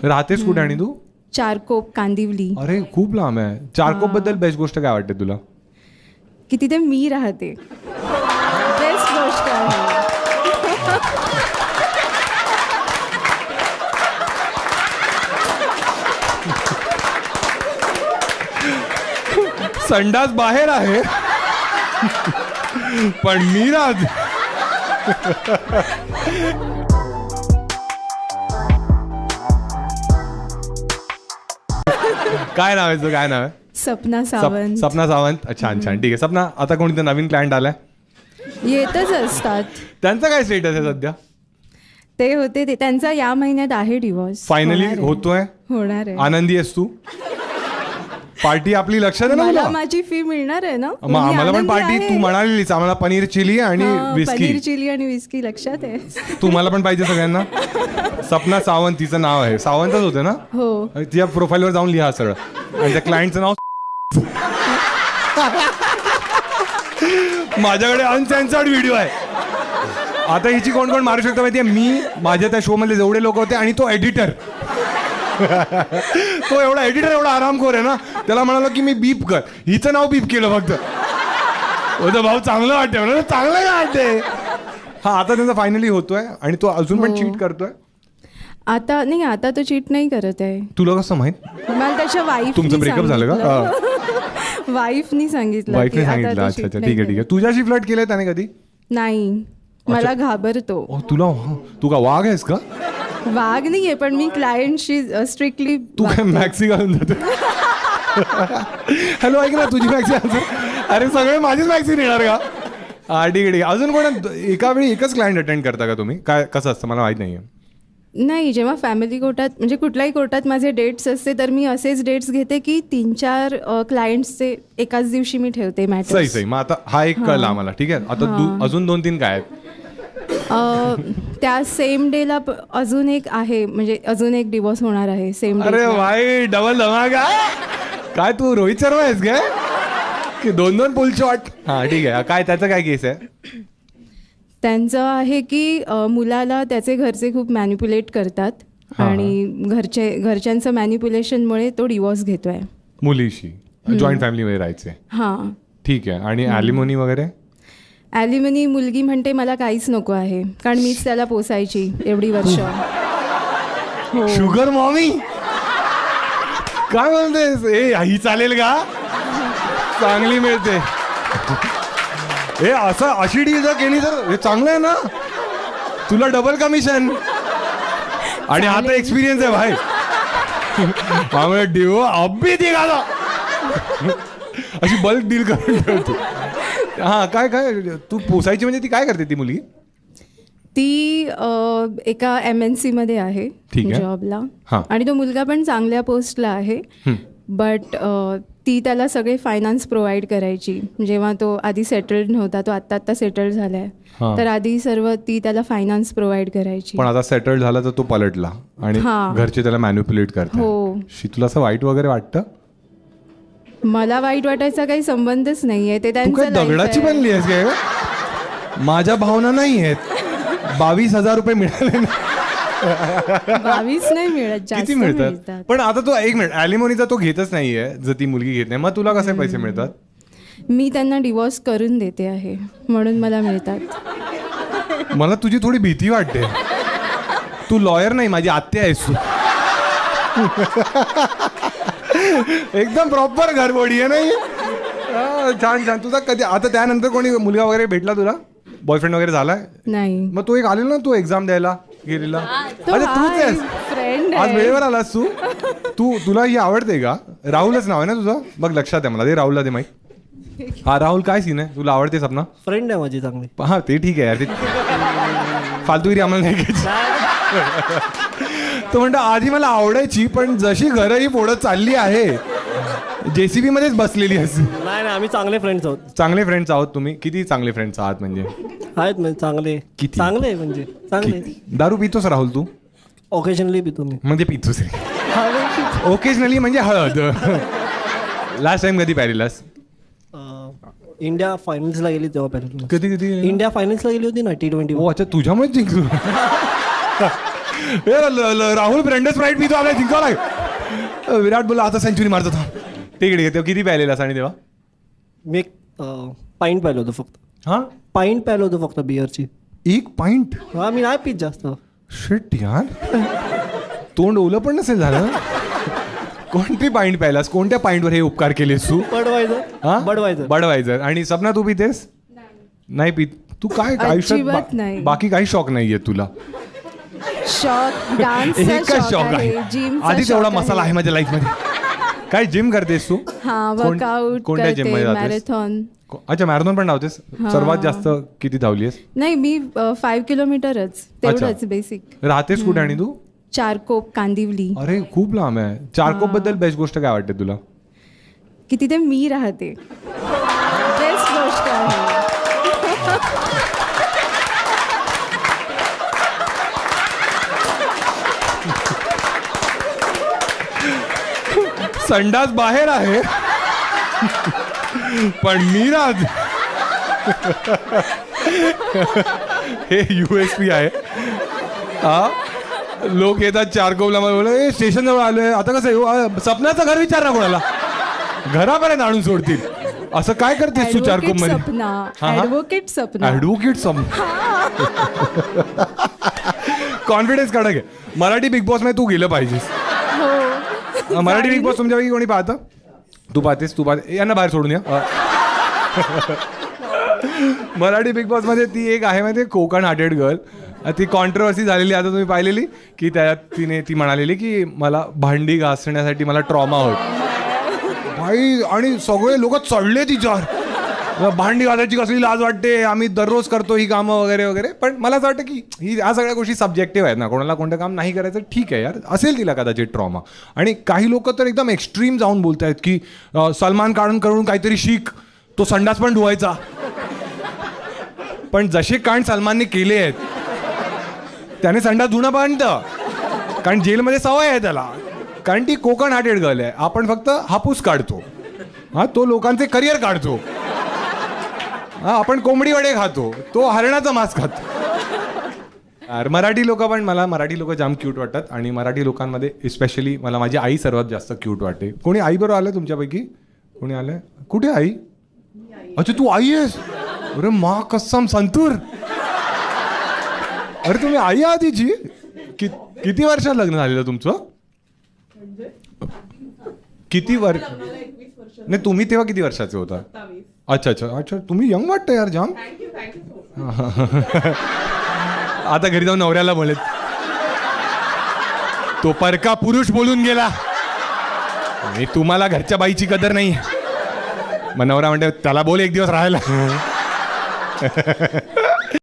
राहतेस कुठे आणि तू? चारकोप, कांदिवली. अरे खूप लांब आहे. चारकोप बद्दल बेस्ट गोष्ट काय वाटते तुला? की तिथे मी राहते. बेस्ट गोष्ट आहे. संडास बाहेर आहे पण मी राहते. काय नाव आहे तुझं? काय नाव आहे? सपना सावंत. सपना सावंत. छान छान, ठीक आहे. सपना, आता कोणतं नवीन क्लायंट आलाय? येतच असतात. त्यांचा काय स्टेटस आहे सध्या? ते होते ते त्यांचा या महिन्यात आहे डिवोर्स. फायनली होतोय? होणार आहे. आनंदी आहेस तू? पार्टी आपली लक्षात आहे ना मला तुला? माझी फी मिळणार आहे ना. मग आम्हाला पण पार्टी तू म्हणालीस आम्हाला पनीर चिली आणि पनीर विस्की. चिली आणि विस्की लक्षात आहे. तुम्हाला पण पाहिजे सगळ्यांना? सपना सावंत तिचं नाव आहे. सावंतच होते ना? हो. तिच्या प्रोफाईलवर जाऊन लिहा सगळं. आणि त्या क्लायंटचं नाव माझ्याकडे अनसेन्सर्ड व्हिडिओ आहे. आता हिची कोण कोण मारू शकतो माहितीये? मी, माझ्या त्या शो मधले जेवढे लोक होते आणि तो एडिटर. तो एवढा एडिटर एवढा आरामखोर आहे ना, त्याला म्हणालो की मी बीप कर, हिचं नाव बीप केलं फक्त. होतं भाऊ चांगलं वाटतंय म्हणून. चांगलं काय वाटतंय? हा, आता त्यांचा फायनली होतोय आणि तो अजून पण चीट करतोय. आता नाही, आता तो चीट नाही करत आहे. तुला कसं माहित? मला त्याच्या वाईफ. तुमचं ब्रेकअप झालं का? वाईफनी सांगितलं. वाईफने सांगितलं. अच्छा अच्छा, ठीक आहे ठीक आहे. तुझ्याशी फ्लर्ट केलंय त्याने कधी? नाही, मला घाबरतो. तुला, तू का वाघ आहेस का? वाघ नाहीये, पण मी क्लायंटशी स्ट्रिक्टली. तू काय मॅक्सी घालून जाते? हॅलो, ऐक ना, तुझी मॅक्सी घालतो. अरे सगळे माझीच मॅक्सी येणार का? हा, ठीक आहे ठीक आहे. अजून कोण एका वेळी एकच क्लायंट अटेंड करता का तुम्ही? काय कसं असतं मला माहित नाहीये. नाही, जेव्हा फॅमिली कोर्टात म्हणजे कुठल्याही कोर्टात माझे डेट्स असते तर मी असेच डेट्स घेते की 3-4 क्लायंट्सचे एकाच दिवशी मी ठेवते मॅटर. सही सही. मग आता हा एक कळला आम्हाला, ठीक आहे. आता अजून 2-3 काय आहेत? त्या सेम डेला अजून एक आहे, म्हणजे अजून एक डिवोर्स होणार आहे सेम डे. अरे भाई, डबल धमाका. काय तू रोहित शर्मा आहेस काय की 2-2 पुल शॉट? हा, ठीक आहे. काय त्याचं काय केस आहे? त्यांचं आहे की मुलाला त्याचे घरचे खूप मॅनिप्युलेट करतात आणि घरच्यांचं मॅनिप्युलेशनमुळे तो डिवोर्स घेतोय मुलीशी. जॉईंट फॅमिलीमध्ये राहायचे. हां, ठीक आहे. आणि ॲलिमोनी वगैरे? ॲलिमनी मुलगी म्हणते मला काहीच नको आहे, कारण मीच त्याला पोसायची एवढी वर्ष. शुगर मॉमी काय म्हणतेस? ए, ही चालेल का? चांगली मिळते. हे असं अशी डील जर केली तर हे चांगलं आहे ना, तुला डबल कमिशन. आणि आता एक्सपिरियन्स आहे भाई. त्यामुळे डिओ अब्बी दिघाला अशी बल्क डील करून ठेवतो. हा, काय काय तू पोसायची म्हणजे ती काय करते ती मुलगी? ती एका MNC मध्ये आहे जॉबला. आणि तो मुलगा पण चांगल्या पोस्टला आहे. बट ती त्याला सगळे फायनान्स प्रोव्हाइड करायची. जेव्हा तो आधी सेटल्ड नव्हता, तो आत्ता सेटल्ड झालाय, तर आधी सर्व ती त्याला फायनान्स प्रोव्हाइड करायची. पण आता सेटल्ड झाला तर तो पलटला आणि घरचे त्याला मॅन्युप्युलेट करतात. हो. तुला असं वाईट वगैरे वाटतं? मला वाईट वाटायचा काही संबंधच नाहीये. ते त्यांचं दगडाची बनली आहेस काय? माझ्या भावना नाही आहेत. 22,000 रुपये मिळाले ना. 22 नाही मिळत, किती मिळतात? पण आता तो एक मिनिट, ॲलिमोनीचा तो घेतच नाहीये जर ती मुलगी घेत नाही, मग तुला कसे पैसे मिळतात? मी त्यांना डिवोर्स करून देते आहे म्हणून मला मिळतात. मला तुझी थोडी भीती वाटते. तू लॉयर नाही, माझी आत्या आहेस तू. एकदम प्रॉपर घरबोडी आहे नाही? छान छान. तुझा कधी आता त्यानंतर कोणी मुलगा वगैरे भेटला तुला? बॉयफ्रेंड वगैरे झालाय? नाही. मग तू एक आलेला ना, तू एक्झाम द्यायला गेलेला. तूच आहेस. आज वेळेवर आलास तू. तुला ही आवडते का? राहुलच नाव आहे ना तुझं? बघ लक्षात आहे मला. ते राहुलला दे माहित. हा राहुल, काय सीन आहे? तुला आवडते सपना? फ्रेंड आहे माझी चांगली. हा, ते ठीक आहे यार. ते फालतूगिरी आम्हाला नाही घ्यायची. तो म्हणतो आधी मला आवडायची, पण जशी घरं ही पुढं चालली आहे JCB मध्येच बसलेली असते. नाही, आम्ही चांगले फ्रेंड्स आहोत. चांगले फ्रेंड्स आहोत तुम्ही? किती चांगले फ्रेंड्स आहात म्हणजे? आहेत म्हणजे चांगले. किती? चांगले म्हणजे चांगले. दारू पितोस राहुल तू? ओकेजनली पितो मी. म्हणजे पितोस रे? ओकेजनली म्हणजे हळद. लास्ट टाइम कधी प्यारीलास? इंडिया फायनल्सला गेली तेव्हा पहिल्यांदा. कधी? इंडिया फायनल्सला गेली होती ना T20. अच्छा, तुझ्यामुळे जिंकलो. राहुल ब्रँड स्प्राईट पितो आपल्या जिंकावला. विराट बोला आता सेंचुरी मारतो तो. ठीक आहे. किती प्यायलेलास आणि तेव्हा? मी एक पाईंट प्यायलो होतो फक्त. हा, पाईंट प्यायलो होतो फक्त बिअरची. 1 pint? हा, मी नाही पीत जास्त. शिट यार, तोंड ओलं पण नसेल झालं. कोणती पाईंट प्यायलास? कोणत्या पाईंटवर हे उपकार केलेस तू? हा, बडवायझर. आणि सपना तू पितेस? नाही पित. तू काय आयुष्यात नाही. बाकी काही शॉक नाहीये तुला? शॉक डान्स एकच शॉक आहे. आधी तेवढा मसाला आहे माझ्या लाईफ मध्ये. काय जिम करतेस तू? हा, वर्कआउट कोणत्या जिम मध्ये जातेस? मॅरेथॉन. अच्छा, मॅरेथॉन पण धावतेस? सर्वात जास्त किती धावलीस? नाही, मी 5 किलोमीटरच, तेवढंच बेसिक. राहतेस कुठे आणि तू? चारकोप, कांदिवली. अरे खूप लांब आहे. चारकोप बद्दल बेस्ट गोष्ट काय वाटते तुला? की तिथे मी राहते, बेस्ट गोष्ट आहे. संडास बाहेर आहे पण मी राहते. हे USP आहे. हा, लोक येतात चारकोपला, मला बोला स्टेशन जवळ आलोय, आता कसं येऊ? सपनाचं घर विचार ना कोणाला, घरापर्यंत आणून सोडतील. असं काय करतेस तू चारकोप मध्ये? ॲडव्होकेट सपना. कॉन्फिडन्स काढा घे. मराठी बिग बॉस मध्ये तू गेलं पाहिजेस. मराठी बिग बॉस तुमच्यापैकी कोणी पाहतं? तू पाहतेस? यांना बाहेर सोडून या. मराठी बिग बॉस मध्ये ती एक आहे माहिती, कोकण हार्टेड गर्ल. ती कॉन्ट्रोवर्सी झालेली आता तुम्ही पाहिलेली, की त्यात ती म्हणालेली की मला भांडी घासण्यासाठी मला ट्रॉमा होत भाई, आणि सगळे लोक चढले तिच्यावर. भांडी घासायची कसली लाज वाटते, आम्ही दररोज करतो ही कामं वगैरे वगैरे. पण मला असं वाटतं की ह्या सगळ्या गोष्टी सब्जेक्टिव्ह आहेत ना. कोणाला कोणतं काम नाही करायचं, ठीक आहे यार, असेल तिला कदाचित ट्रॉमा. आणि काही लोक तर एकदम एक्स्ट्रीम जाऊन बोलत आहेत की सलमान खान करून काहीतरी शिक, तो संडास पण धुवायचा. पण जसे कांड सलमानने केले आहेत त्याने संडास धुणं बांधतं, कारण जेलमध्ये सवय आहे त्याला. कारण ती कोकण हार्टेड गर्ल आहे. आपण फक्त हापूस काढतो, हा, तो लोकांचे करिअर काढतो. हा, आपण कोंबडी वडे खातो, तो हरणाचा मांस खातो. यार मराठी लोक, पण मला मराठी लोक जाम क्यूट वाटतात. आणि मराठी लोकांमध्ये स्पेशली मला माझी आई सर्वात जास्त क्यूट वाटते. कोणी आई बरोबर आलं तुमच्यापैकी? कोणी आलंय? कुठे आई? अच्छा, तू आई आहेस? अरे मा कसम संतूर. अरे तुम्ही आई आहात तिची? किती वर्षात लग्न झालेलं तुमचं? किती वर्ष? नाही, तुम्ही तेव्हा किती वर्षाचे होता? अच्छा. तुम्ही यंग वाटतं यार जाम. आता घरी जाऊन नवऱ्याला बोलेत, तो परका पुरुष बोलून गेला, आणि तुम्हाला घरच्या बाईची कदर नाही. मग नवरा म्हणते त्याला बोल एक दिवस राहायला.